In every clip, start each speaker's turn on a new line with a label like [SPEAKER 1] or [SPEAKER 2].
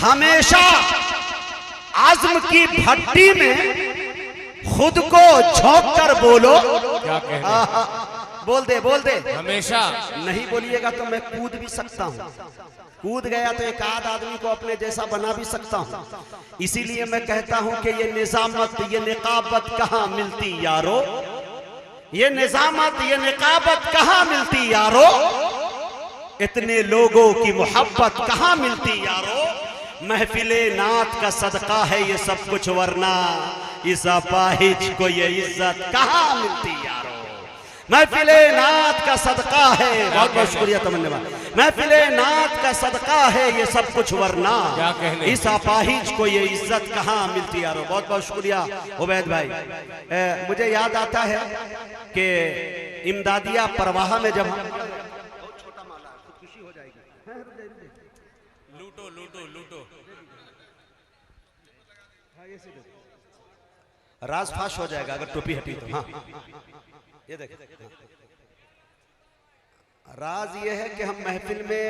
[SPEAKER 1] हमेशा आज़्म की भट्टी में खुद को झोंक कर बोलो।
[SPEAKER 2] क्या कहना?
[SPEAKER 1] बोल दे
[SPEAKER 2] हमेशा
[SPEAKER 1] नहीं बोलिएगा तो मैं कूद भी सकता हूँ। कूद गया तो एक आध आदमी को अपने जैसा बना भी सकता हूँ। इसीलिए मैं कहता हूँ कि ये निजामत, ये निकाबत कहाँ मिलती यारो, ये निजामत, ये निकाबत कहाँ मिलती यारो, इतने लोगों की मोहब्बत कहाँ मिलती यारो। महफिले नात का सदका है ये सब कुछ, वरना इस अपाहिज को ये इज्जत कहाँ मिलती यारो। महफिले नात का सदका है, बहुत बहुत शुक्रिया तमन्ना, महफिले नात का सदका है ये सब कुछ, वरना इस अपाहिज को ये इज्जत कहाँ मिलती यारो। बहुत बहुत शुक्रिया उबैद भाई। मुझे याद आता है कि इमदादिया परवाह में जब राज फाश हो जाएगा अगर टोपी हटी तो। हाँ ये देख, राज ये है कि हम महफिल में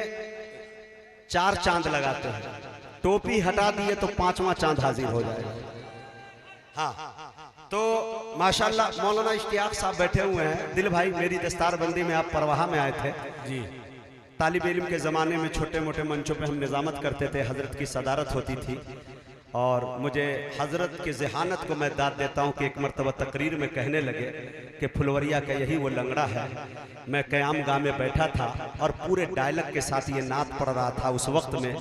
[SPEAKER 1] 4 चांद लगाते हैं, टोपी हटा दिए तो 5वां चांद हाजिर हो जाएगा। हाँ तो माशाल्लाह मौलाना इश्तियाक साहब बैठे हुए हैं। दिल भाई मेरी दस्तारबंदी में आप परवाह में आए थे जी। तालिब इल्म के ज़माने में छोटे मोटे मंचों पे हम निज़ामत करते थे, हजरत की सदारत होती थी और मुझे हजरत की जहानत को मैं दाद देता हूँ कि एक मरतबा तकरीर में कहने लगे कि फुलवरिया का यही वो लंगड़ा है। मैं क़याम गाह में बैठा था और पूरे डायलॉग के साथ ये नात पढ़ रहा था। उस वक्त में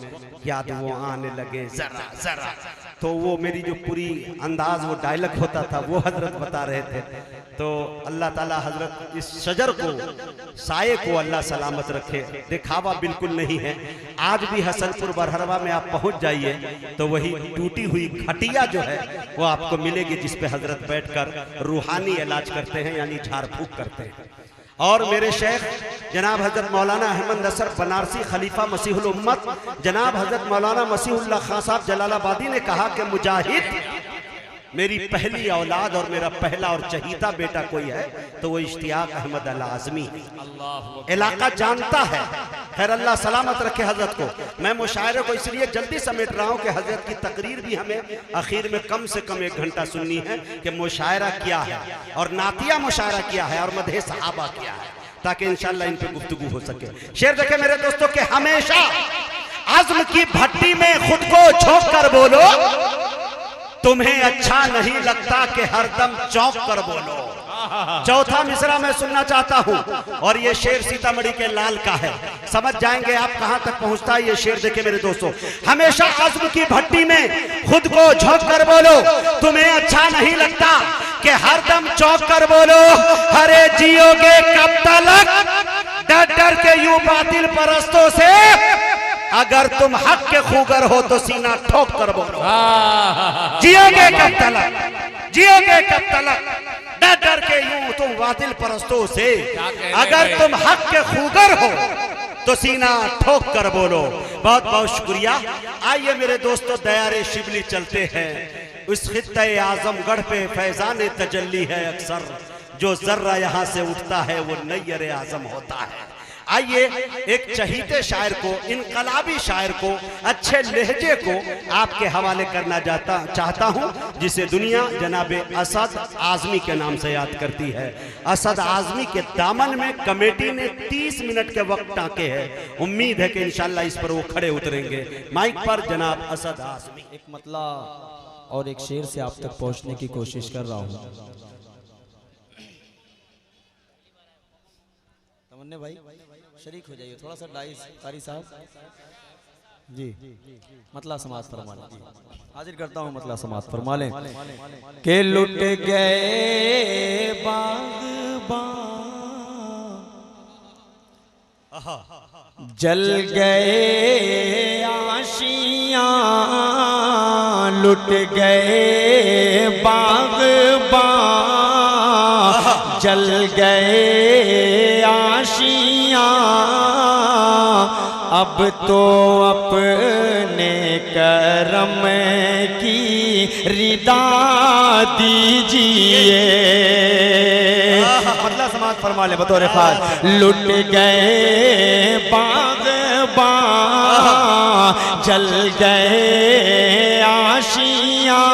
[SPEAKER 1] याद वो आने लगे जरा जरा, तो वो मेरी जो पूरी अंदाज वो डायलॉग होता था वो हजरत बता रहे थे। तो अल्लाह ताला हजरत इस शजर को, साये को अल्लाह सलामत रखे। दिखावा बिल्कुल नहीं है। आज भी हसनपुर बरहरवा में आप पहुंच जाइए तो वही टूटी हुई खटिया जो है वो आपको मिलेगी, जिस पे हजरत बैठकर रूहानी इलाज करते हैं, यानी झाड़ फूक करते हैं। और मेरे शेख जनाब हजरत मौलाना अहमद नसर बनारसी खलीफा मसीहुल उम्मत जनाब हजरत मौलाना मसीहुल्लाह खान साहब जलालाबादी ने कहा कि मुजाहिद मेरी पहली औलाद और मेरा पहला और चहीता बेटा कोई है तो वो इश्तियाक अहमद अल आज़मी है। इलाका जानता है। खैर अल्लाह सलामत रखे हजरत को। मैं मुशायरे को इसलिए जल्दी समेट रहा हूँ कि हजरत की तकरीर भी हमें आखिर में कम से कम 1 घंटा सुननी है कि मुशायरा क्या है और नातिया मुशायरा क्या है और मदहे सहाबा क्या है, ताकि इंशाअल्लाह इन पे गुफ्तगू हो सके। शेर देखे मेरे दोस्तों के हमेशा आज़्म की भट्टी में खुद को झोंक कर बोलो, तुम्हें अच्छा नहीं लगता कि हरदम चौंक कर बोलो। चौथा मिसरा मैं सुनना चाहता हूँ और ये शेर सीतामढ़ी के लाल का है। समझ जाएंगे आप कहां तक पहुंचता है ये शेर। देखे मेरे दोस्तों, हमेशा आज़्म की भट्टी में खुद को झोंक कर बोलो, तुम्हें अच्छा नहीं लगता कि हरदम चौंक कर बोलो। हरे जियोगे कब तक डर डर के यूं बातिल परस्तों से, अगर तुम हक के खूगर हो तो सीना ठोक कर बोलो। जियोगे कब तलक, जियोगे कब तलक डर डर के यूं तुम बातिल परस्तों से, अगर तुम हक के खूगर हो तो सीना ठोक कर बोलो। बहुत बहुत शुक्रिया। आइए मेरे दोस्तों दयारे शिबली चलते हैं। उस खित्ते आजमगढ़ पे फैजान तजल्ली है अक्सर, जो जर्रा यहाँ से उठता है वो नैयर आजम होता है। आइए एक चहीते शायर को, इनकलाबी शायर को, अच्छे लहजे को आपके हवाले करना चाहता हूं, जिसे दुनिया जनाबे असद आज़मी के नाम से याद करती है। असद आज़मी के दामन में कमेटी ने 30 मिनट के वक्त टाँके हैं। उम्मीद है कि इंशाअल्लाह इस पर वो खड़े उतरेंगे। माइक पर जनाब असद आज़मी।
[SPEAKER 3] एक मतला और एक शेर से आप तक पहुंचने की कोशिश कर रहा हूं। तमन्ने भाई शरीक हो जाइए थोड़ा सा। कारी साहब जी मतला समाज फरमा लें। हाजिर करता हूँ मतला समाज फरमा लें। के लुट गए बाग़बान, जल गए आशियाँ, लुट गए बाग़बान, जल गए आशियाँ, अब तो अपने करम की रिदा दीजिए। मतलब समाज फरमा ले बतौर खास। लुट गए बाग़बान, जल गए आशियां,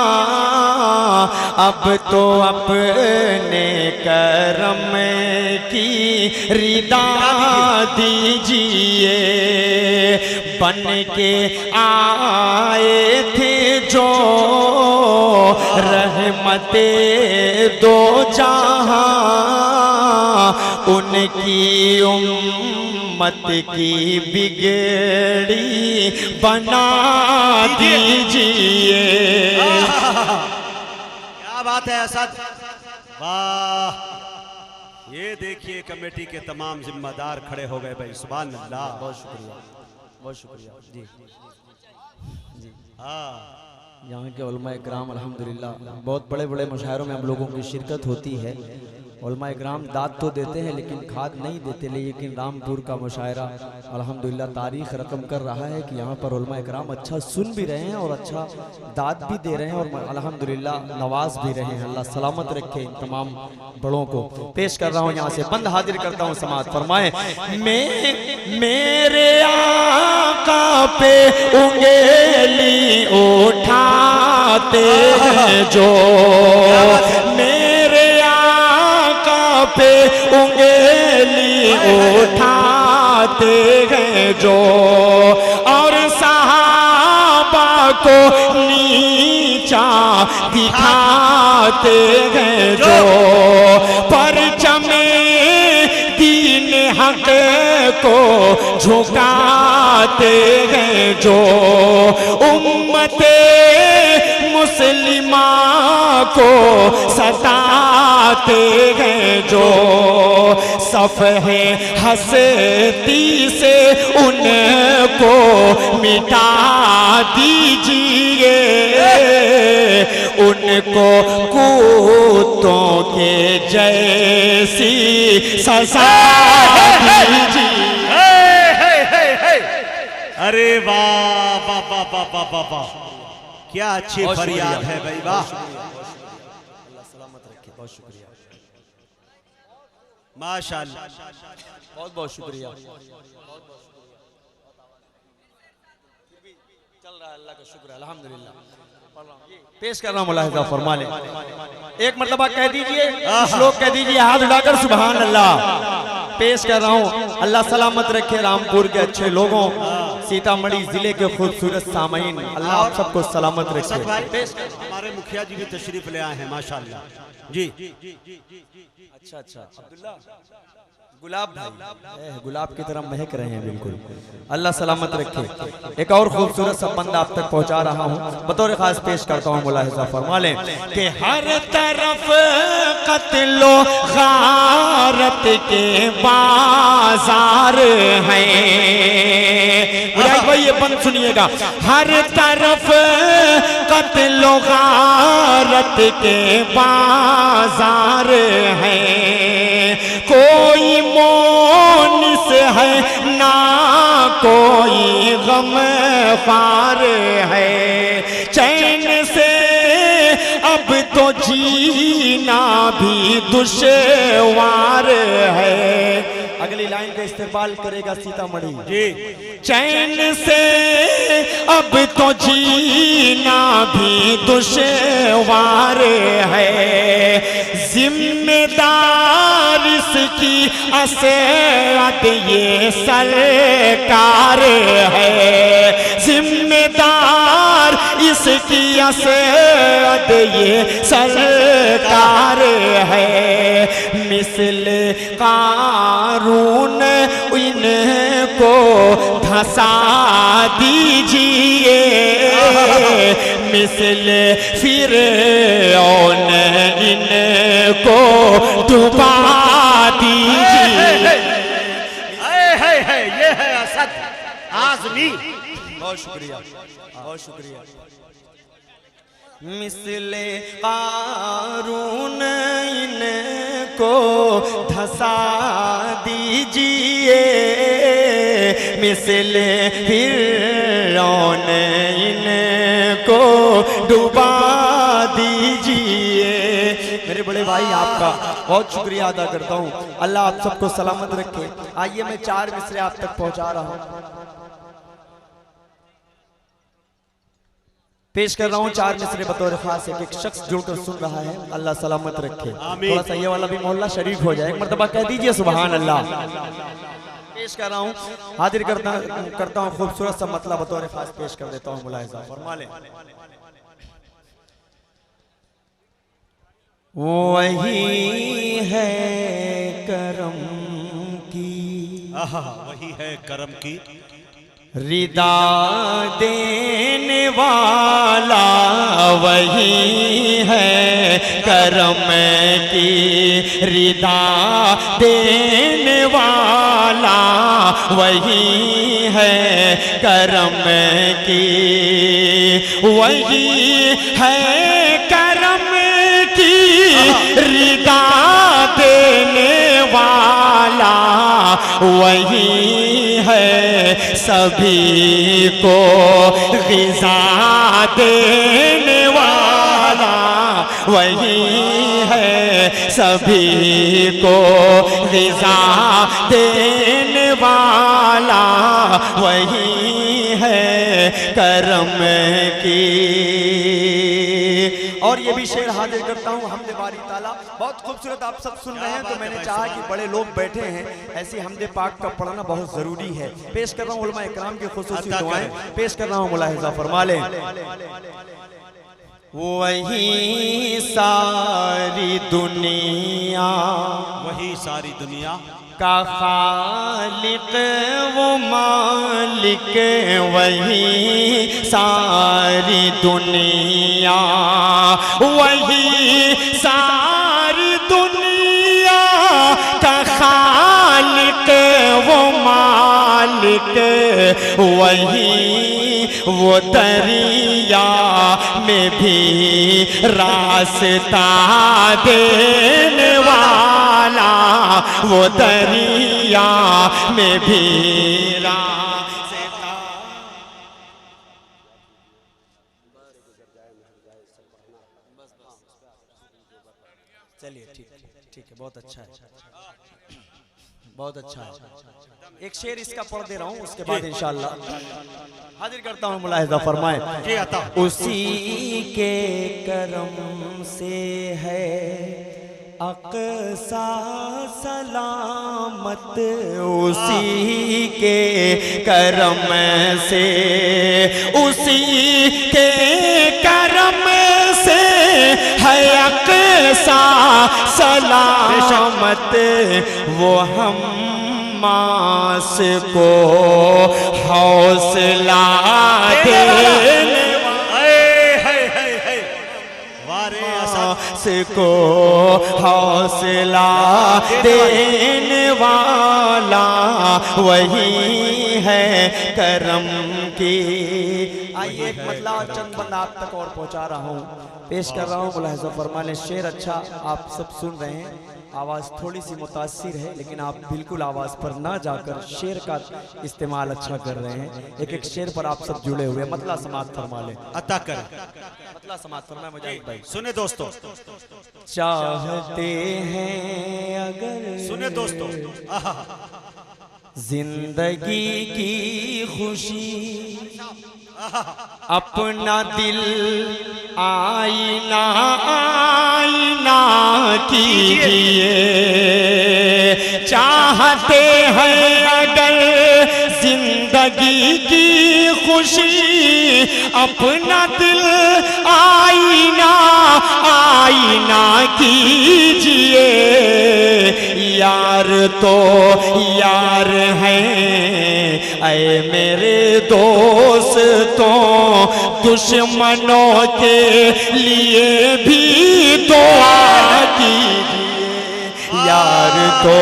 [SPEAKER 3] अब तो अपने करम की रिदा दीजिए। बन के आए थे जो रहमते दो जहां, उनकी उम्मत की बिगड़ी बना दीजिए।
[SPEAKER 1] क्या बात है असद, वाह। ये देखिए कमेटी के तमाम जिम्मेदार खड़े हो गए भाई, सुभान अल्लाह।
[SPEAKER 3] बहुत शुक्रिया, बहुत शुक्रिया जी जी।
[SPEAKER 1] हाँ,
[SPEAKER 3] यहाँ के उलमा इकराम अल्हम्दुलिल्लाह, बहुत बड़े बड़े मुशायरों में हम लोगों की शिरकत होती है। उलमा इकराम दाद तो देते हैं लेकिन खाद नहीं देते, लेकिन रामपुर का मुशायरा अल्हम्दुलिल्लाह तारीख रकम कर रहा है कि यहाँ पर उलमा इकराम अच्छा सुन भी रहे हैं और अच्छा दाद भी दे रहे हैं और अल्हम्दुलिल्लाह नवाज भी रहे हैं। अल्लाह सलामत रखे इन तमाम बड़ों को। पेश कर रहा हूँ यहाँ से, बंद हाजिर करता हूँ समात फरमाए। मेरे आका पे उंगली उठाते हैं जो, मेरे आका पे उंगली उठाते हैं जो, और सहाबा को नीचा दिखाते हैं जो, परचमे दीन हक को झुकाते हैं जो, उम्मते मुस्लिमा को सताते हैं जो, सफ़हे हस्ती से उनको मिटा दीजिए, उनको कुत्तों के जैसी सजा दीजिए।
[SPEAKER 1] अरे वाह वाह वाह वाह वाह वाह वाह, क्या अच्छी फरियाद है भाई, वाह।
[SPEAKER 3] अल्लाह सलामत रखे, बहुत शुक्रिया,
[SPEAKER 1] माशाअल्लाह,
[SPEAKER 3] बहुत बहुत शुक्रिया। चल रहा है, अल्लाह का शुक्र है, अल्हम्दुलिल्लाह। पेश कर रहा हूँ, मुलाहिजा फरमा ले। एक मरतबा कह दीजिए, कुछ लोग कह दीजिए हाथ उठाकर सुभान अल्लाह। पेश कर रहा हूँ, अल्लाह सलामत रखे रामपुर के अच्छे लोगों, सीतामढ़ी जिले के खूबसूरत सामईन, अल्लाह आप सबको सलामत रखे।
[SPEAKER 1] हमारे मुखिया जी भी तशरीफ ले आए हैं माशाअल्लाह जी।
[SPEAKER 3] अच्छा अच्छा, अब्दुल्ला गुलाब भाई, गुलाब की तरह महक रहे हैं बिल्कुल, अल्लाह सलामत रखे। एक और खूबसूरत सा बंदा आप तक पहुंचा रहा हूं, बतौर खास पेश करता हूं, मुलाहिजा फरमा लें कि हर तरफ कत्लो गारत के बाजार हैं। मुराद भाई ये बंद सुनिएगा, हर तरफ कत्लो गारत के बाजार हैं, कोई मोनिस है ना कोई गमख्वार है, चैन से अब तो जीना भी दुश्वार है। अगली लाइन का इस्तेमाल करेगा सीतामढ़ी जी, चैन से अब तो जीना भी दुश्वार है, जिम्मेदार इसकी असद ये सरकार है, जिम्मेदार इसकी असद ये सरकार है, मिसल कारून इनको धंसा दीजिए, मिसल फिरौन इनको डुबा दीजिए।
[SPEAKER 1] ये है असद आज़मी,
[SPEAKER 3] बहुत शुक्रिया, बहुत शुक्रिया। मिसले कारून इनको धंसा दीजिए, मिसले फिरौन इनको डुबा दीजिए। मेरे बड़े भाई आपका बहुत शुक्रिया अदा करता हूँ, अल्लाह आप सबको सलामत रखे। आइए मैं 4 मिसरे आप तक पहुँचा रहा हूँ। पेश कर रहा हूँ 4 मिसरे बतौर खास। एक शख्स जुड़कर सुन रहा है, अल्लाह सलामत रखे। थोड़ा सा ये वाला भी मोहल्ला शरीफ हो जाए, एक मर्तबा कह दीजिए सुभान अल्लाह। पेश कर रहा हूँ, हाजिर करता हूँ खूबसूरत सा मतला बतौर खास पेश कर देता हूँ। मुलाहिजा फरमा लें। वही है करम की,
[SPEAKER 1] वही है करम की,
[SPEAKER 3] रिदा देने वाला वही है करम की, रिदा देने वाला वही है करम की, वही है करम की, रिदा देने वाला वही है सभी को ग़िज़ा देने वाला वही है सभी को ग़िज़ा देने वाला वही है करम की। और ये भी शेर हाजिर करता हूँ हमदे बारी ताला। बहुत खूबसूरत आप सब सुन रहे हैं तो मैंने चाहा कि बड़े लोग बैठे हैं, ऐसी हमदे पाक का पढ़ना बहुत ज़रूरी है। पेश कर रहा हूँ उलमा इकराम की खुसूसी दुआएं, पेश कर रहा हूँ, मुलाहिजा फरमा लें। वही सारी दुनिया,
[SPEAKER 1] वही सारी दुनिया
[SPEAKER 3] का खालिक वो मालिक, वही सारी दुनिया, वही सारी दुनिया का खालिक वो मालिक, वही वो दरिया में भी रास्ता देने वाला, वो दरिया में भी रास्ता। चलिए ठीक है, बहुत अच्छा है, बहुत अच्छा है। एक शेर इसका पढ़ दे रहा हूँ, उसके बाद इंशाअल्लाह हाजिर करता हूँ। मुलाहिजा फरमाए। उसी के करम से है अक़सा सलामत, उसी के करम से, उसी के करम से है अक़सा सलामत, वो हम मास को हौसला देने को हौसला देने वाला वही है करम की। आइए एक मतलब चंद बंद आप तक और पहुंचा रहा हूँ, पेश कर रहा हूँ। मुलाहिजा फरमा लें। शेर अच्छा आप सब सुन रहे हैं, आवाज़ थोड़ी सी मुतासिर है, लेकिन आप बिल्कुल आवाज़ पर ना जाकर शेर का इस्तेमाल अच्छा कर रहे हैं। एक एक शेर पर आप सब जुड़े हुए, मतला समात फरमा लें,
[SPEAKER 1] अता कर
[SPEAKER 3] मतला समात फरमा। मुजाहिद भाई
[SPEAKER 1] सुने दोस्तों,
[SPEAKER 3] चाहते हैं अगर,
[SPEAKER 1] सुने दोस्तों,
[SPEAKER 3] जिंदगी की खुशी अपना दिल आईना आईना कीजिए, चाहते हैं अगर जिंदगी की खुशी अपना दिल आईना आईना कीजिए, यार तो यार हैं ऐ मेरे दोस्तों, दुश्मनों के लिए भी दुआ कीजिए, यार तो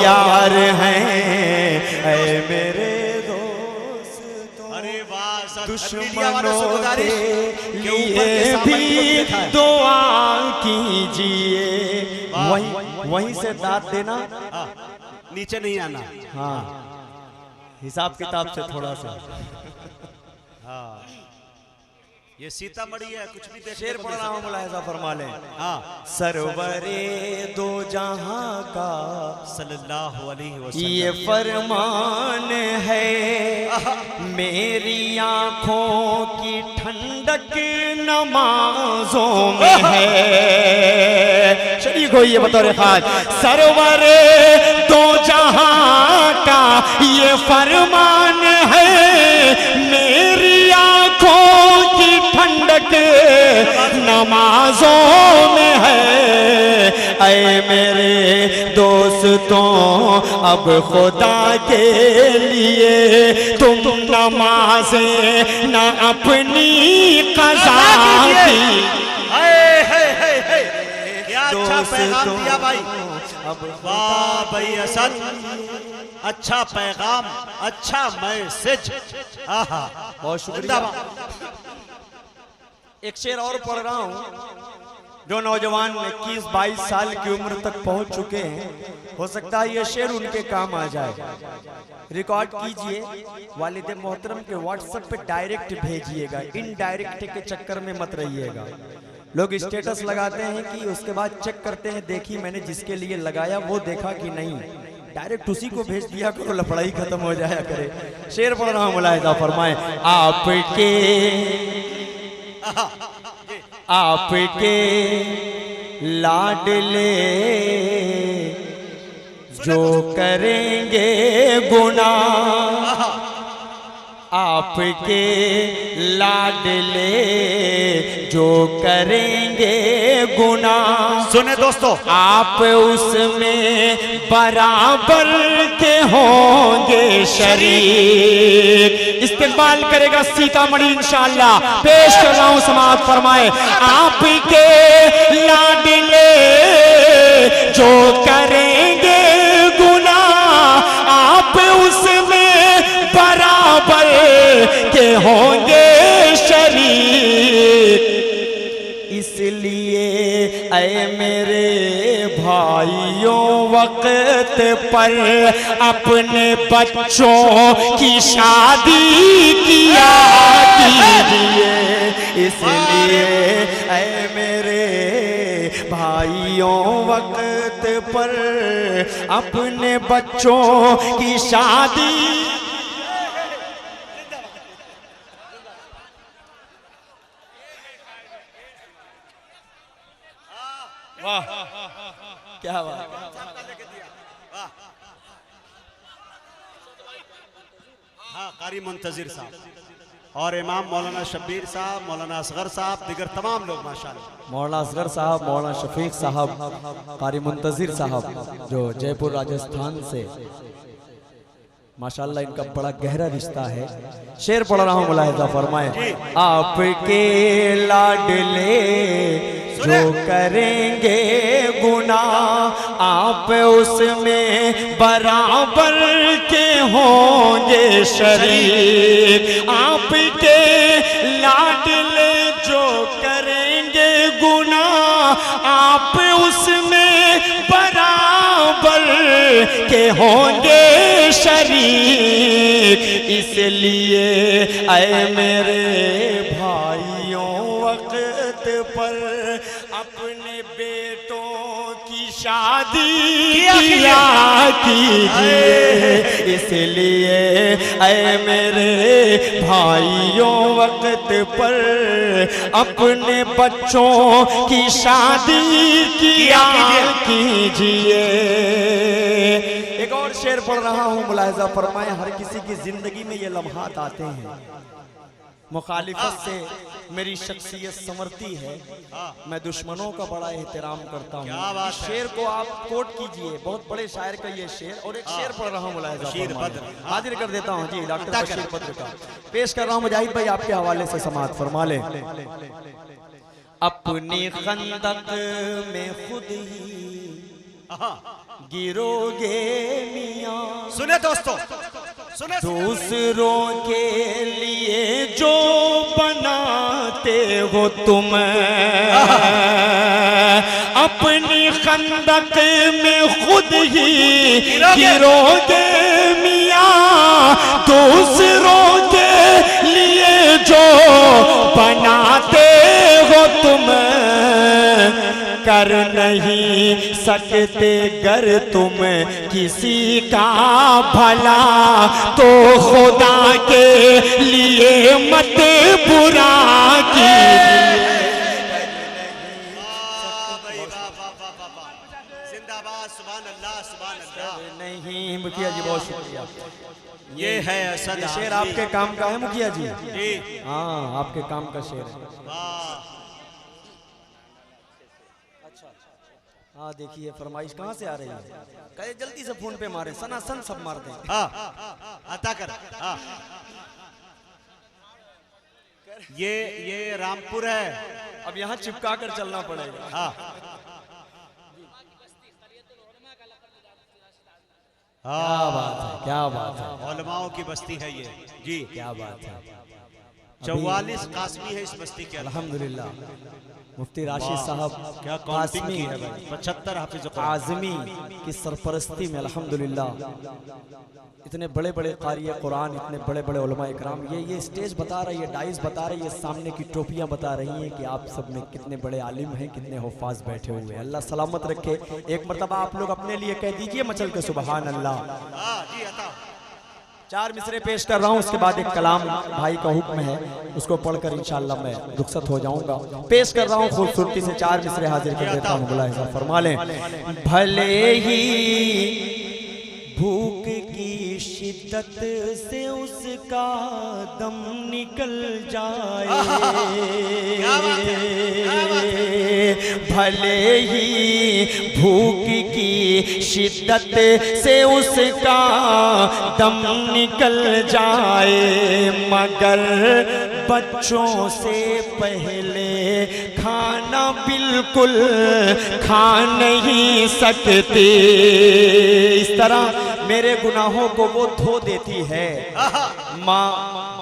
[SPEAKER 3] यार हैं ऐ मेरे दोस्तों,
[SPEAKER 1] अरे वाह,
[SPEAKER 3] दुश्मनों के लिए भी दुआ कीजिए। वहीं से दाद देना,
[SPEAKER 1] नीचे नहीं आना।
[SPEAKER 3] हाँ, हिसाब किताब से थोड़ा सा।
[SPEAKER 1] हाँ, ये सीतामढ़ी है, कुछ भी देख
[SPEAKER 3] शेर पढ़ रहा हूँ, मुलाहिजा फरमा लें।
[SPEAKER 1] हाँ,
[SPEAKER 3] सरवरे दो जहां का
[SPEAKER 1] सल्लल्लाहु अलैहि वसल्लम
[SPEAKER 3] ये फरमान है, मेरी आंखों की ठंडक नमाजों में है। शरीक हो ये बतौर खास, सरवरे दो जहां का ये फरमान है, मेरी आंखों की ठंडक नमाजों में है। ऐ मेरे दोस्तों अब खुदा के लिए तुम नमाज़ें न अपनी क़ज़ा की।
[SPEAKER 1] क्या अच्छा पैगाम दिया भाई,
[SPEAKER 3] अब
[SPEAKER 1] वाह भाई असद, अच्छा पैगाम, अच्छा मैसेज। आहा,
[SPEAKER 3] बहुत शुक्रिया। एक शेर और पढ़ रहा हूँ। जो नौजवान 21-22 साल की उम्र तक पहुंच चुके हैं, हो सकता है ये शेर उनके काम आ जाए। रिकॉर्ड कीजिए, वालिद मोहतरम के व्हाट्सएप पे डायरेक्ट भेजिएगा, इनडायरेक्ट के चक्कर में मत रहिएगा। लोग स्टेटस लगाते हैं कि उसके बाद चेक करते हैं, देखी मैंने जिसके लिए लगाया वो देखा कि नहीं, डायरेक्ट उसी को भेज दिया करो, लफड़ाई खत्म हो जाया करे। शेर पढ़ रहा हूँ, मुलाहिजा फरमाएं। आपके लाडले जो करेंगे गुनाह, आपके लाडले जो करेंगे गुनाह,
[SPEAKER 1] सुने दोस्तों,
[SPEAKER 3] आप उसमें बराबर के होंगे शरीक। इस्तेमाल करेगा सीतामढ़ी इंशाअल्लाह। पेश कर रहा हूं, समाअत फरमाए। आपके लाडले जो करेंगे गुनाह, आप उसमें बराबर के होंगे शरीक। इसलिए ऐ मेरे भाइयों वक्त पर अपने बच्चों की शादी किया कीजिए। इसलिए ऐ मेरे भाइयों वक्त पर अपने बच्चों की शादी। वाह क्या बात।
[SPEAKER 1] हाँ, कारी मुंतजिर साहब और इमाम मौलाना शब्बीर साहब, मौलाना असगर साहब, दिगर तमाम लोग माशाल्लाह।
[SPEAKER 3] मौलाना असगर साहब, मौलाना शफीक साहब, कारी मुंतजिर साहब जो जयपुर राजस्थान से, माशाल्लाह इनका बड़ा गहरा रिश्ता है। शेर पढ़ रहा हूँ, मुलाहिजा फरमाएं। आपके लाडले जो करेंगे गुनाह, आप उसमें बराबर के होंगे शरीक। आपके लाडले जो करेंगे गुनाह, आप उसमें बराबर के होंगे शरीक। इसलिए ऐ मेरे भाइयों वक्त पर अपने बेटों की शादी किया कीजिए। इसलिए ऐ मेरे भाइयों वक्त पर अपने बच्चों की शादी किया कीजिए। एक और शेर पढ़ रहा हूँ, मुलाहिजा फरमाएं। हर किसी की जिंदगी में ये लम्हात आते हैं, मुखालिफत से मेरी शख्सियत संवरती है, मैं दुश्मनों का बड़ा एहतराम करता हूँ। इस शेर को आप कोट कीजिए, बहुत बड़े शायर का ये शेर। और एक शेर पढ़ रहा हूँ, मुलाहिजा फरमाएं, हाजिर कर देता हूँ जी, डॉक्टर बशीर बद्र का पेश कर रहा हूँ। मुजाहिद भाई आपके हवाले से समाअत फरमा लें। अपनी खंदक में खुद ही गिरोगे मियां।
[SPEAKER 1] सुने दोस्तों, सुने,
[SPEAKER 3] दूसरों के लिए जो बनाते हो तुम, अपनी खंदक में खुद ही गिरोगे मियां। दूसरों के लिए जो बना कर नहीं सकते गर तुम किसी का भला, तो खुदा के लिए मत बुरा कीजिए।
[SPEAKER 1] जिंदाबाद, सुभान अल्लाह, सुभान अल्लाह।
[SPEAKER 3] नहीं मुखिया जी, बहुत शुक्रिया।
[SPEAKER 1] ये है असद
[SPEAKER 3] ये शेर आपके काम का है मुखिया जी?
[SPEAKER 1] जी
[SPEAKER 3] हाँ, आपके काम का शेर है।
[SPEAKER 1] वाह।
[SPEAKER 3] हाँ देखिए, फरमाइश कहाँ से आ रही है? कहे जल्दी से फोन पे मारे, सनासन सब मार दें।
[SPEAKER 1] हाँ अता कर। हाँ ये रामपुर है,
[SPEAKER 3] अब यहाँ चिपका कर चलना पड़ेगा।
[SPEAKER 1] हाँ
[SPEAKER 3] क्या बात है, क्या बात है।
[SPEAKER 1] उलमाओं की बस्ती है ये जी।
[SPEAKER 3] क्या बात है।
[SPEAKER 1] 44 कासमी है इस बस्ती के।
[SPEAKER 3] अल्हम्दुलिल्लाह, मुफ्ती राशिद साहब
[SPEAKER 1] क्या
[SPEAKER 3] कासमी
[SPEAKER 1] है भाई, 75 हाफिज
[SPEAKER 3] आजमी की सरपरस्ती में अल्हम्दुलिल्लाह इतने बड़े बड़े कारी कुरान, इतने बड़े बड़े उलमा इकराम, ये स्टेज बता रही है, डाइस बता रही है, सामने की टोपियां बता रही हैं कि आप सब में कितने बड़े आलिम हैं, कितने हुफ़ाज़ बैठे हुए हैं। अल्लाह सलामत रखे। एक मरतबा आप लोग अपने लिए कह दीजिए मचल के सुबहान अल्लाह। 4 मिसरे पेश कर रहा हूँ, उसके बाद एक कलाम भाई का हुक्म है, उसको पढ़कर इंशाअल्लाह मैं रुखसत हो जाऊंगा। पेश कर रहा हूँ खूबसूरती से 4 मिसरे हाजिर कर देता हूँ। बुला हिसाब फरमा लें। भले ही भूख की शिद्दत से उसका दम निकल जाए, भले ही भूख की शिद्दत से उसका दम निकल जाए, मगर बच्चों से पहले खाना बिल्कुल खा नहीं सकते। इस तरह मेरे गुनाहों को वो धो देती है, माँ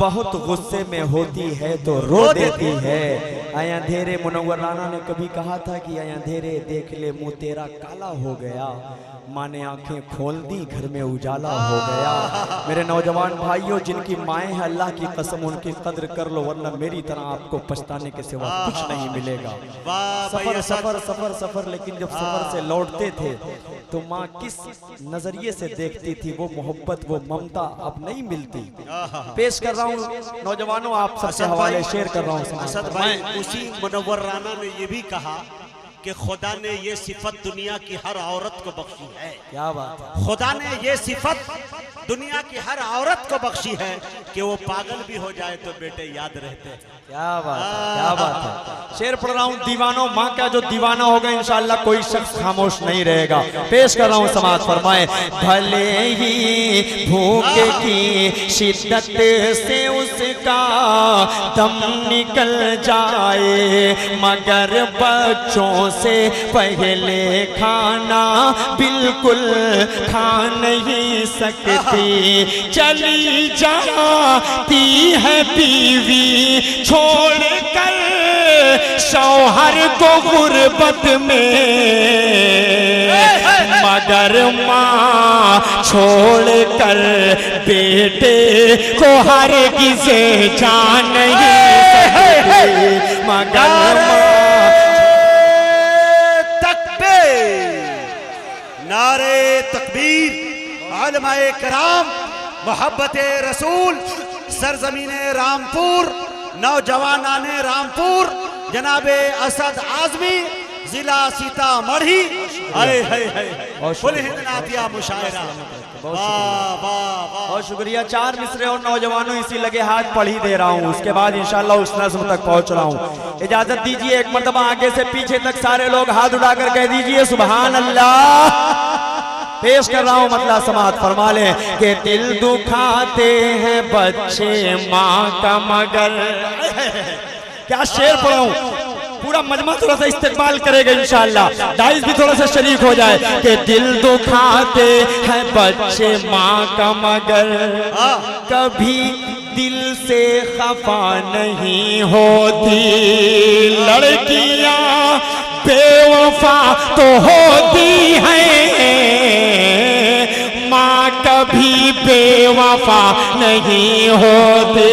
[SPEAKER 3] बहुत गुस्से में होती है तो रो देती है। आय अंधेरे, मुनव्वर राना ने कभी कहा था कि आय अंधेरे देख ले मुँह तेरा काला हो गया, माँ ने आंखें खोल दी घर में उजाला हो गया। मेरे नौजवान भाइयों, जिनकी माएँ हैं अल्लाह की कसम उनकी कद्र कर लो, वरना मेरी तरह आपको पछताने के सिवा कुछ नहीं मिलेगा। सफर सफर सफर सफर, लेकिन जब सफर से लौटते थे तो माँ किस नजरिए से देखती थी, वो मोहब्बत वो ममता अब नहीं मिलती। पेश कर रहा हूँ नौजवानों, आप सबसे हवाले शेयर कर रहा हूँ।
[SPEAKER 1] असद भाई, उसी मुनव्वर राना ने ये भी कहा कि खुदा ने ये सिफत दुनिया की हर औरत को बख्शी है।
[SPEAKER 3] क्या बात है।
[SPEAKER 1] खुदा ने ये सिफत दुनिया की हर औरत को बख्शी है कि वो पागल भी हो जाए तो बेटे याद रहते हैं।
[SPEAKER 3] क्या बात है, क्या बात है। शेर पढ़ रहा हूँ, दीवानों माँ का जो दीवाना होगा इंशाअल्लाह कोई शख्स खामोश नहीं रहेगा। पेश कर रहा हूँ, समाज फरमाए। भले ही भूख की शिद्दत से उसका दम निकल जाए, मगर बच्चों से पहले खाना बिल्कुल खा नहीं सकती। चली जाती है बीवी छोड़कर शौहर को गुर्बत में, मगर माँ छोड़कर बेटे को हरगिज़ जान नहीं सकती। मगर
[SPEAKER 1] नारे तकबीर, उलमाए कराम, मोहब्बत रसूल, सरजमीने रामपुर, नौजवानाने रामपुर, जनाबे असद आजमी, जिला सीतामढ़ी। मुशायरा।
[SPEAKER 3] बहुत शुक्रिया। 4 मिसरे और नौजवानों इसी लगे हाथ पढ़ ही दे रहा हूँ, उसके बाद इंशाल्लाह उस नज़्म तक पहुँच रहा हूँ। इजाजत दीजिए एक मर्तबा आगे से पीछे तक सारे लोग हाथ उठाकर कह दीजिए सुभान अल्लाह। पेश कर रहा हूँ मतला समात फरमा ले कि दिल दुखाते हैं बच्चे माँ का मगर। क्या शेर पढ़ा हूँ, पूरा मजमा थोड़ा सा इस्तेमाल करेगा इंशाअल्लाह, डाइस भी थोड़ा सा शरीक हो जाए। कि दिल दुखाते हैं बच्चे माँ का मगर, कभी दिल से खफा नहीं होती। लड़कियां बेवफा तो होती हैं, माँ कभी बेवफा नहीं होती।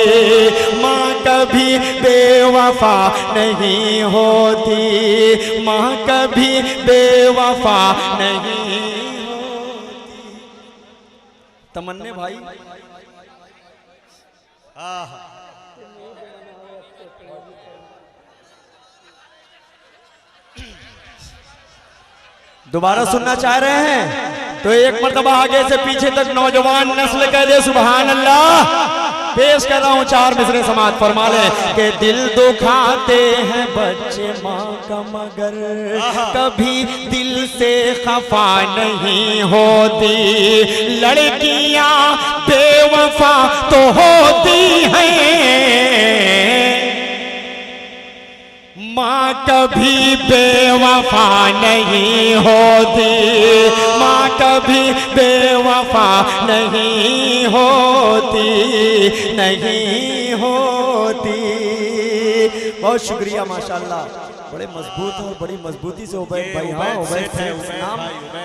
[SPEAKER 3] माँ कभी बेवफा नहीं होती, माँ कभी बेवफा नहीं होती। तमन्ने भाई दोबारा सुनना चाह रहे हैं तो एक मर्तबा आगे से पीछे तक नौजवान नस्ल कह दे सुभान अल्लाह। पेश कर रहा हूं 4 मिसरे समाज फरमा ले के दिल दुखाते हैं बच्चे माँ का मगर कभी दिल से खफा नहीं होती, लड़कियां बेवफा तो होती हैं, माँ कभी बेवफा नहीं होती, माँ कभी बेवफा नहीं होती, नहीं होती। बहुत शुक्रिया माशाल्लाह, बड़े मजबूत और बड़ी मजबूती से उबैद भाई। हाँ उबैद है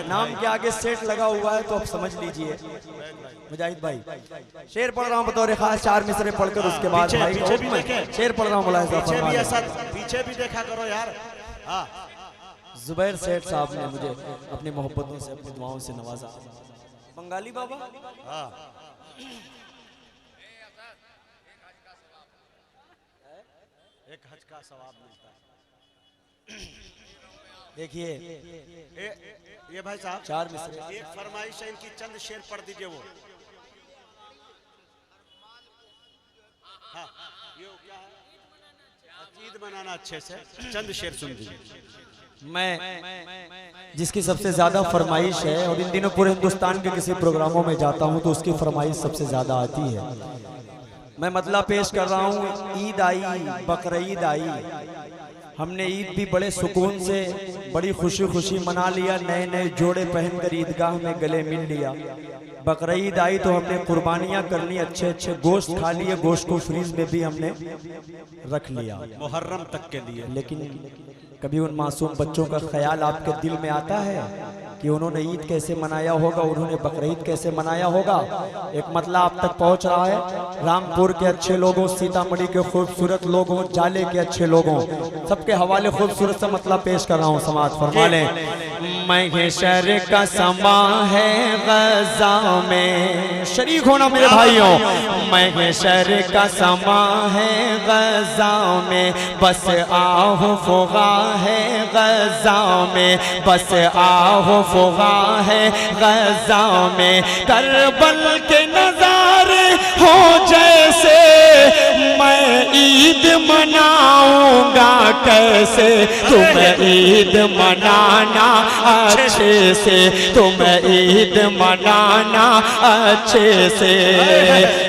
[SPEAKER 3] नाम के आगे सेट लगा हुआ है तो आप समझ लीजिए। मुजाहिद भाई शेर पढ़ रहा हूँ बतौर खास 4 मिसरे पढ़कर उसके बाद भाई शेर पढ़ रहा हूँ।
[SPEAKER 1] पीछे भी देखा करो यार।
[SPEAKER 3] जुबैर सेठ साहब ने मुझे अपनी मोहब्बतों से अपनी दुआओं से नवाजा। बंगाली बाबा
[SPEAKER 1] एक हज का सवाब मिलता है।
[SPEAKER 3] देखिए
[SPEAKER 1] ये भाई साहब
[SPEAKER 3] 4 मिसरे
[SPEAKER 1] एक फरमाइश है इनकी, चंद शेर पढ़ दीजिए वो। हाँ ये क्या है, ईद मनाना अच्छे से, चंद शेर सुन दीजिए।
[SPEAKER 3] मैं जिसकी सबसे ज्यादा फरमाइश है और इन दिनों पूरे हिंदुस्तान के किसी प्रोग्रामों में जाता हूं तो उसकी फरमाइश सबसे ज्यादा आती है। मैं मतलब पेश कर रहा हूं। ईद आई, बकरीद आई, हमने ईद भी बड़े सुकून से बड़ी खुशी खुशी मना लिया, नए नए जोड़े पहनकर ईदगाह में गले मिल लिया। बकरीद आई तो हमने कुर्बानियां कर ली, अच्छे अच्छे गोश्त खा लिए, गोश्त को फ्रीज में भी हमने रख लिया
[SPEAKER 1] मुहर्रम तक के लिए।
[SPEAKER 3] लेकिन कभी उन मासूम बच्चों का ख्याल आपके दिल में आता है कि उन्होंने ईद कैसे मनाया होगा, उन्होंने बकरीद कैसे मनाया होगा? एक मतलब आप तक पहुंच रहा है। रामपुर के अच्छे लोगों, सीतामढ़ी के खूबसूरत लोगों, जाले के अच्छे लोगों, सबके हवाले खूबसूरत सा मतलब पेश कर रहा हूँ। समाज फरमा लें। महशर का समा है गजा में, शरीक होना मेरे भाइयों। महशर का समा है गजा में, बस आहो फुगा है गजा में, बस आहो फुगा है गजा में। करबल के नजारे हो जैसे, मैं ईद मनाऊंगा कैसे? तुम ईद मनाना अच्छे से, तुम ईद मनाना अच्छे से।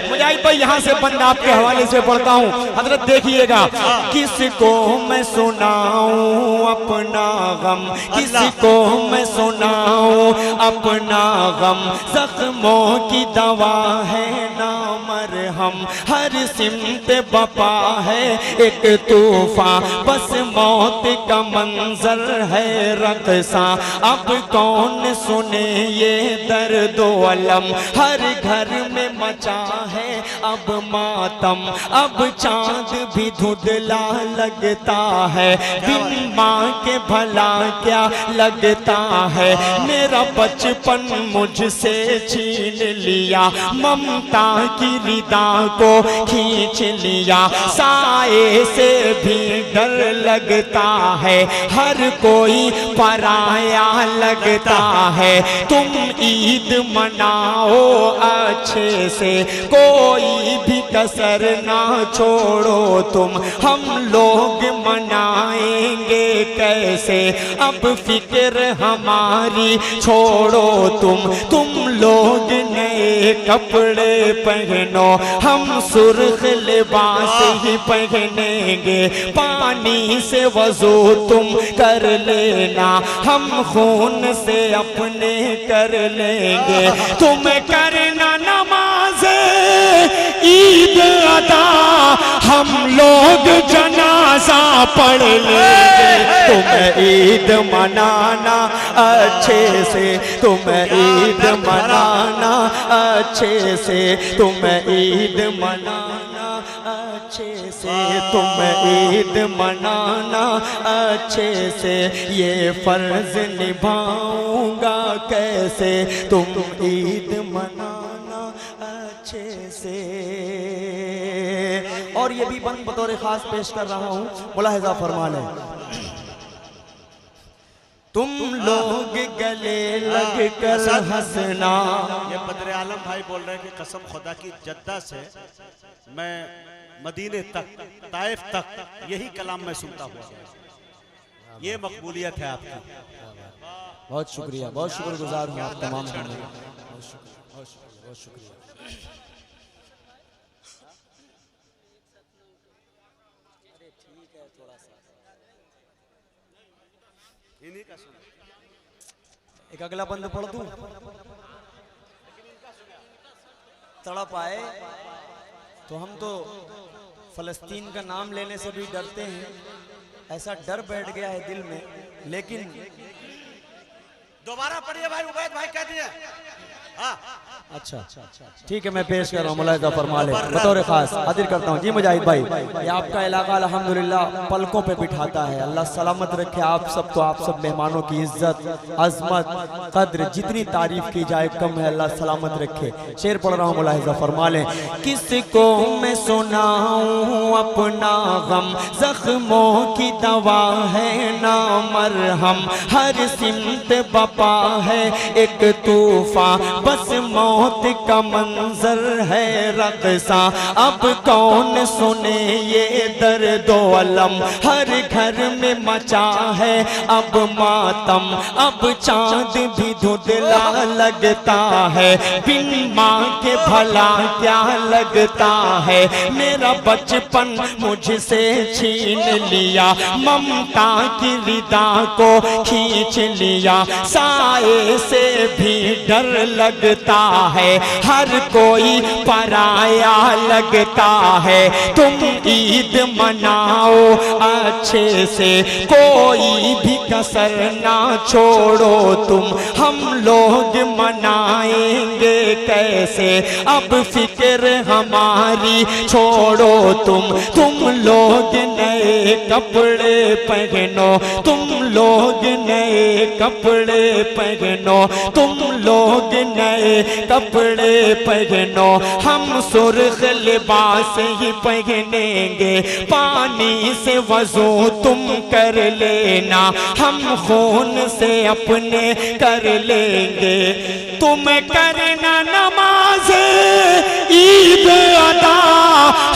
[SPEAKER 3] मुजाहिद भाई यहाँ से बंद आपके हवाले से पढ़ता हूँ। हजरत देखिएगा, किसको मैं सुनाऊं अपना गम, किसको मैं सुनाऊं अपना गम। जख्मों की दवा है ना मरहम, हर सिमत बपा है एक तूफान, बस मौत का मंजर है रक़्सा। अब कौन सुने ये दर्द अलम, हर घर में मचा है अब मातम। अब चांद भी धुंधला लगता है, बिन माँ के भला क्या लगता है। मेरा बचपन मुझसे छीन लिया, ममता की रिदा को खींच लिया। साए से भी डर लगता है, हर कोई पराया लगता है। तुम ईद मनाओ अच्छे से, कोई भी कसर ना छोड़ो तुम। हम लोग मनाएंगे कैसे, अब फिक्र हमारी छोड़ो तुम लोग नए कपड़े पहनो, हम सुर्ख लिबास ही पहनेंगे। पानी से वजू तुम कर लेना, हम खून से अपने कर लेंगे। तुम करना नमाज ईद अदा, हम लोग जनाजा पढ़ लेंगे। तुम ईद मनाना अच्छे से, तुम ईद मनाना अच्छे से, तुम ईद मनाना अच्छे अच्छे से, तुम ईद मनाना अच्छे से, ये फर्ज निभाऊंगा कैसे, तुम ईद मनाना अच्छे से। और ये भी बंद बतौर खास पेश कर रहा हूँ, मुलाहिजा फरमा लें। तुम लोग गले लग कर हंसना।
[SPEAKER 1] ये बद्र आलम भाई बोल रहे हैं कि कसम खुदा की जद्दा से मैं मदीने तक, ताइफ तक यही कलाम मैं सुनता हूँ। ये मकबूलियत है आपकी।
[SPEAKER 3] बहुत शुक्रिया, बहुत शुक्रगुजार हूँ आप तमाम का। बहुत शुक्रिया, बहुत शुक्रिया।
[SPEAKER 1] इन्हीं का सुना।
[SPEAKER 3] एक अगला बंद पढ़ दूं, तड़प आए तो हम तो फलस्तीन का नाम लेने से भी डरते हैं, ऐसा डर बैठ गया है दिल में। लेकिन
[SPEAKER 1] दोबारा पढ़िए भाई, उबैद भाई कह दिए।
[SPEAKER 3] अच्छा ठीक है, मैं पेश कर रहा हूँ, मुलाहिजा फरमा ले बतौर खास हाजिर करता हूँ। जी मुजाहिद भाई, ये आपका इलाका अल्हम्दुलिल्लाह पलकों पे बिठाता है। अल्लाह सलामत रखे आप सब, तो आप सब मेहमानों की इज्जत, अजमत, कद्र जितनी तारीफ की जाए कम है। अल्लाह सलामत रखे। शेर पढ़ रहा हूँ, मुलाहिजा फरमा ले। किसको मैं सुनाऊं अपना गम, जख्मों की दवा है ना मरहम, हर सिमत बपा है एक तूफान, बस मौत का मंजर है रक़सा। अब कौन सुने ये दर्दो अलम, हर घर में मचा है अब मातम। अब चांद भी धुंधला लगता है, बिन माँ के भला क्या लगता है। मेरा बचपन मुझसे छीन लिया, ममता की रिदा को खींच लिया। साए से भी डर लगता है, हर कोई पराया लगता है। तुम ईद मनाओ अच्छे से, कोई भी कसर ना छोड़ो तुम। हम लोग मनाएंगे कैसे, अब फिक्र हमारी छोड़ो तुम लोग नए कपड़े पहनो, तुम लोग नए कपड़े पहनो, तुम लोग नए कपड़े पहनो। हम सुर्ख लिबास ही पहनेंगे, पानी से वजू तुम कर लेना, हम खून से अपने कर लेंगे। तुम करना नमाज ईद अदा,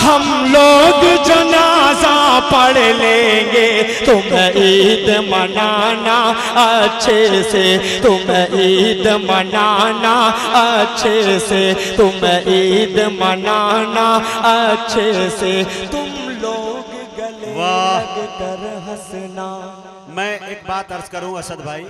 [SPEAKER 3] हम लोग जनाजा पढ़ लेंगे। तुम ईद मनाना अच्छे से, तुम ईद मनाना अच्छे से, तुम ईद मनाना अच्छे से। तुम लोग गले लग कर हंसना।
[SPEAKER 1] मैं एक बात अर्ज करूं असद भाई,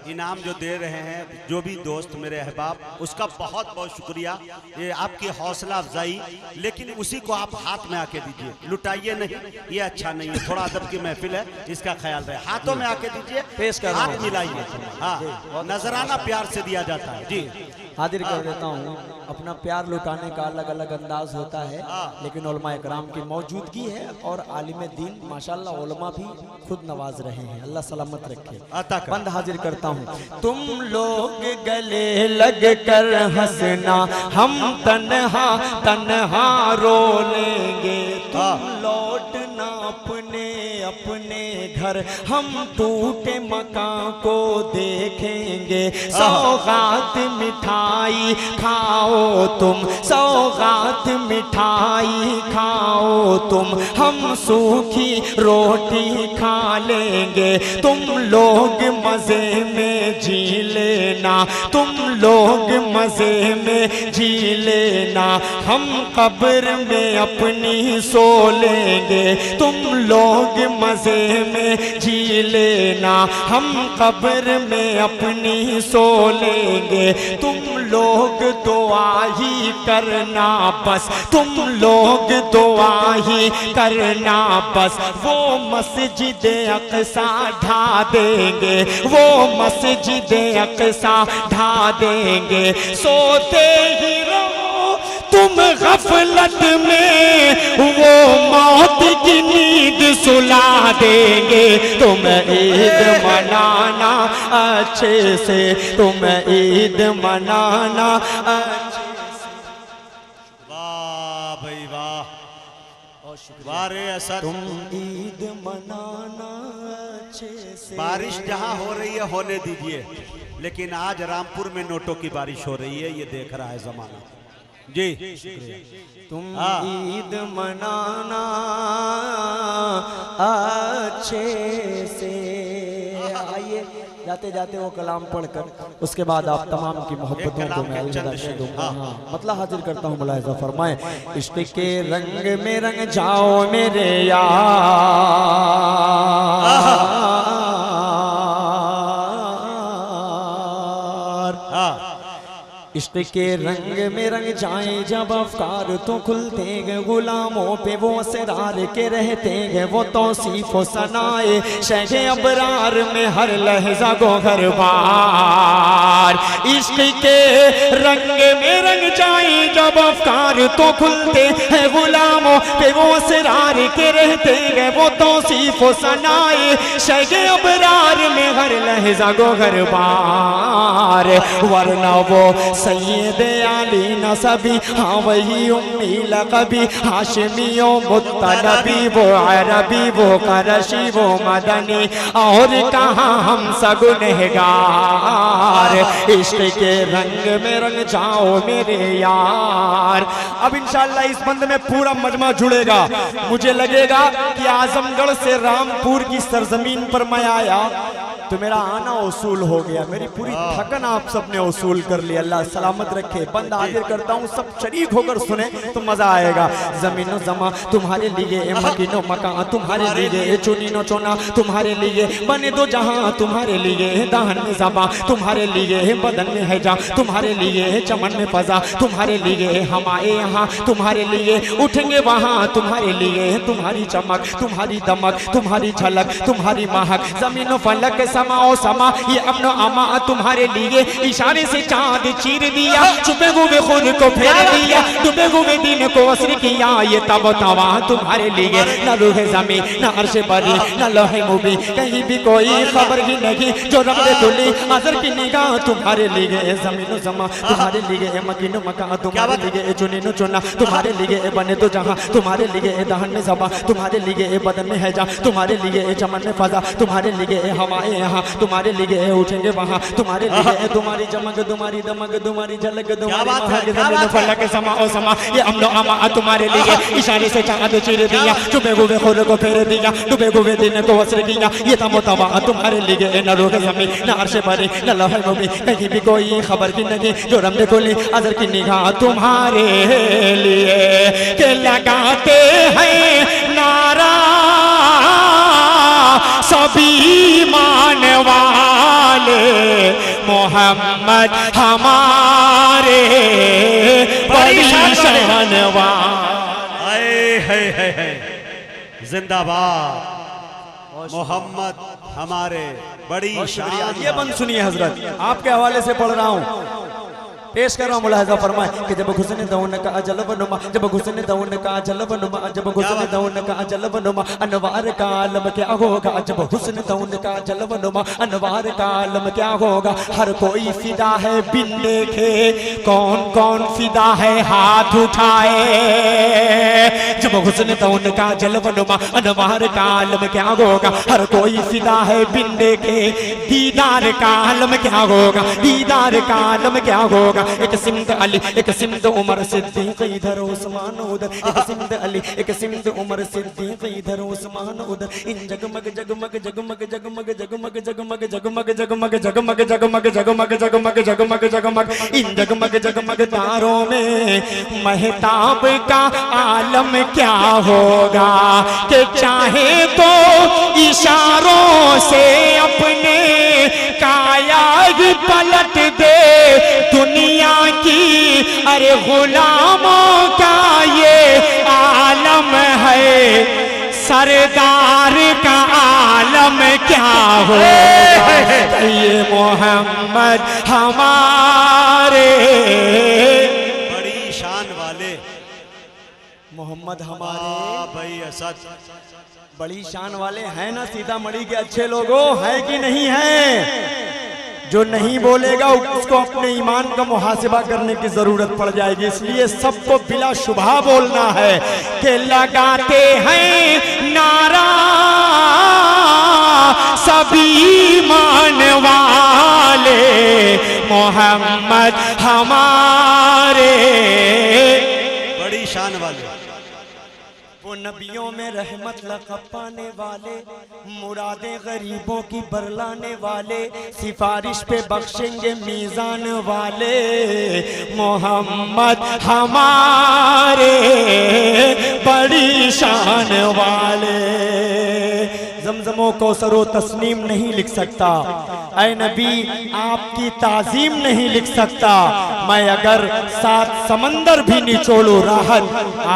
[SPEAKER 1] इनाम जो दे रहे हैं जो भी दोस्त मेरे अहबाब, उसका बहुत बहुत शुक्रिया। ये आपकी हौसला अफजाई, लेकिन उसी को आप हाथ में आके दीजिए, लुटाइए नहीं, ये अच्छा नहीं है। थोड़ा अदब की महफिल है, इसका ख्याल रहे। हाथों में आके दीजिए,
[SPEAKER 3] पेश कर
[SPEAKER 1] हाथ मिलाइए। हाँ, नजराना प्यार से दिया जाता है। जी
[SPEAKER 3] हाजिर कर देता हूँ। अपना प्यार लुटाने का अलग अलग अंदाज होता है, लेकिन उलमा इकराम की मौजूदगी है और आलिम दीन माशाल्लाह उलमा भी खुद नवाज रहे हैं। अल्लाह सलामत रखे। बंद हाजिर करता हूँ। तुम लोग गले लग कर हंसना, हम तन्हा तन्हा रो लेंगे। तुम लौटना अपने अपने घर, हम टूटे मकान को देखेंगे। सौगात मिठाई खाओ तुम, सौगात मिठाई खाओ तुम, हम सूखी रोटी खा लेंगे। तुम लोग मजे में जी लेना, तुम लोग मजे में जी लेना। हम कब्र में अपनी सो लेंगे, तुम लोग मजे में जी लेना। हम कब्र में अपनी सो लेंगे। तुम लोग दुआ ही करना बस, तुम लोग दुआ ही करना बस। वो मस्जिद अक़सा ढा देंगे, वो मस्जिद अक़सा ढा देंगे। सोते ही रहो तुम
[SPEAKER 2] तुम गफलत में वो मौत की नींद सुला देंगे। तुम ईद मनाना अच्छे से, तुम ईद मनाना अच्छे से।
[SPEAKER 1] वाह भाई वाह, वाह रे असद।
[SPEAKER 3] तुम ईद मनाना अच्छे से।
[SPEAKER 1] बारिश जहां हो रही है होने दीजिए, लेकिन आज रामपुर में नोटों की बारिश हो रही है, ये देख रहा है जमाना जी।
[SPEAKER 3] तुम ईद मनाना अच्छे से। आइए जाते जाते वो कलाम पढ़कर उसके बाद आप तमाम की मोहब्बतों को मैं अलविदा कह दूंगा। मतलब हाजिर करता हूँ, मुलाहिजा फरमाएं। इश्क के रंग में रंग जाओ मेरे इश्क के रंग में रंग जाए जब अफकार तो खुलते हैं गुलामों पे वो असरार के रहते हैं वो तौसीफ सनाए शह अबरार में हर लहजा गोहर बार। इश्क के रंग में रंग जाए जब अफकार तो खुलते हैं गुलामों पे वो असरार के रहते हैं वो तौसीफ सनाए शह अबरार में हर लहजा गोहर बार। वरना वो सैयद आली नसबी, हाँ वही उम्मी लक़बी, हाशमियों मुत्तनबी, वो अरबी वो करशी वो मदनी, और कहाँ हम सगुनहगार। इश्क के रंग में रंग जाओ मेरे यार। अब इंशाअल्लाह इस बंद में पूरा मजमा जुड़ेगा। मुझे लगेगा कि आजमगढ़ से रामपुर की सरजमीन पर मैं आया तो मेरा आना उसूल हो गया, मेरी पूरी थकन आप सबने उसूल कर लिया। अल्लाह सलामत रखे। बंद हाजिर करता हूँ, सब शरीक होकर सुने तो मजा आएगा। जमीनो जमा तुम्हारे लिए, मकीनो मकान तुम्हारे लिए, चुनीनो चुना तुम्हारे लिए, बने दो जहां तुम्हारे लिए, दाहन में जमा तुम्हारे लिए, बदन में है जा तुम्हारे लिए, चमन में फजा तुम्हारे लिए, हम आए यहाँ तुम्हारे लिए, उठेंगे वहां तुम्हारे लिए। तुम्हारी चमक तुम्हारी दमक तुम्हारी झलक तुम्हारी महक, जमीनो फलक समाओ समा ये अमनो अमा तुम्हारे लिए। इशारे से चांद चीर दिया, छुपे हुए खून को फेर दिया, डूबे हुए दिन को असर किया, ये तब तवा तुम्हारे लिए। न रूह जमी न अर्श बरी न लोहे मुबी, कहीं भी कोई खबर ही नहीं, जो रब ने तुली अजर की निगाह तुम्हारे लिए। जमीनो जमा तुम्हारे लिए, मकीनो मका तुम्हारे लिए, चुनीनो चुना तुम्हारे लिए, बने तो जहां तुम्हारे लिए, दहन में जबा तुम्हारे लिए, बदन में है जा तुम्हारे लिए, चमन में फजा तुम्हारे लिए, हमारे यहाँ तुम्हारे लिए, उठेंगे वहाँ तुम्हारे लिए। तुम्हारी चमक तुम्हारी दमक तुम्हारी झलक तुम्हारी फलक समा ओ समा ये अमनो अमा तुम्हारे लिए। इशारे से चांद चीर दिया, चुपे हुए खून को फेर दिया, डूबे हुए दिन को असर किया, ये तमो तवा तुम्हारे लिए। न रोह जमी न अर्श बरी न लौह मुबी, कहीं भी कोई खबर की नहीं, जो रब ने खोली अजर की निगाह तुम्हारे लिए। के लगाते हैं नारा सभी मानने वाले, मोहम्मद हमारे बड़ी शान वाले।
[SPEAKER 1] जिंदाबाद मोहम्मद हमारे बड़ी शान।
[SPEAKER 3] ये बंद सुनिए हजरत, आपके हवाले से पढ़ रहा हूँ, पेश कर रहा हूँ। मुलाहिजा फरमाए कि जब हुस्न दौन का जलब नुमा, जब हुस्न दौन का जलब नुमा, जब हुस्न दौन का जलब नुमा, अनवार का आलम क्या होगा। जब हुस्न दौन का जलब नुमा, अनवार का आलम क्या होगा। हर कोई फिदा है बिन देखे, कौन कौन फिदा है हाथ उठाए। जब हुस्न दौन का जलब नुमा, अनवार का आलम क्या होगा। हर कोई फिदा है बिन देखे, दीदार का आलम क्या होगा। दीदार का आलम क्या होगा। एक सिमत अली एक सिमत उमर सिद्दीक, इधर उस्मान उधर। एक सिमत अली एक सिमत उमर सिद्दीक, इधर उस्मान उधर। इन जगमग जगमग जगमग जगमग जगमग जगमग जगमग जगमग जगमग जगमग जगमग जगमग जगमग जगमग, इन जगमग जगमग तारों में महताब का आलम क्या होगा। कि चाहे तो इशारों से अपने काया पलट दे दुनिया की, अरे गुलामों का ये आलम है। सरदार का आलम क्या होगा। ये मोहम्मद हमारे
[SPEAKER 1] बड़ी शान वाले
[SPEAKER 3] मोहम्मद हमारे
[SPEAKER 1] वाह भाई असद,
[SPEAKER 3] बड़ी शान वाले हैं ना सीतामढ़ी के अच्छे लोगों, है कि नहीं है? जो नहीं बोलेगा उसको अपने ईमान का मुहासिबा करने की जरूरत पड़ जाएगी। इसलिए सबको बिला शुबहा बोलना है कि लगाते हैं नारा सभी मान वाले मोहम्मद हमारे।
[SPEAKER 1] बड़ी शान वाले,
[SPEAKER 3] वो नबियों में रहमत लक़ब पाने वाले, मुरादें गरीबों की बरलाने वाले, सिफारिश पे बख्शेंगे मीज़ान वाले मोहम्मद हमारे, बड़ी शान वाले। जमजमो कौसरो तस्नीम नहीं लिख सकता, ऐ नबी आपकी ताजीम नहीं लिख सकता, मैं अगर 7 समंदर भी निचोड़ू राहत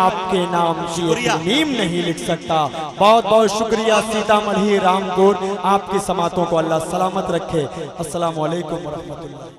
[SPEAKER 3] आपके नाम की नीम नहीं लिख सकता। बहुत बहुत शुक्रिया सीतामढ़ी रामकोट, आपकी समातों को अल्लाह सलामत रखे। अस्सलामु अलैकुम व रहमतुल्लाह।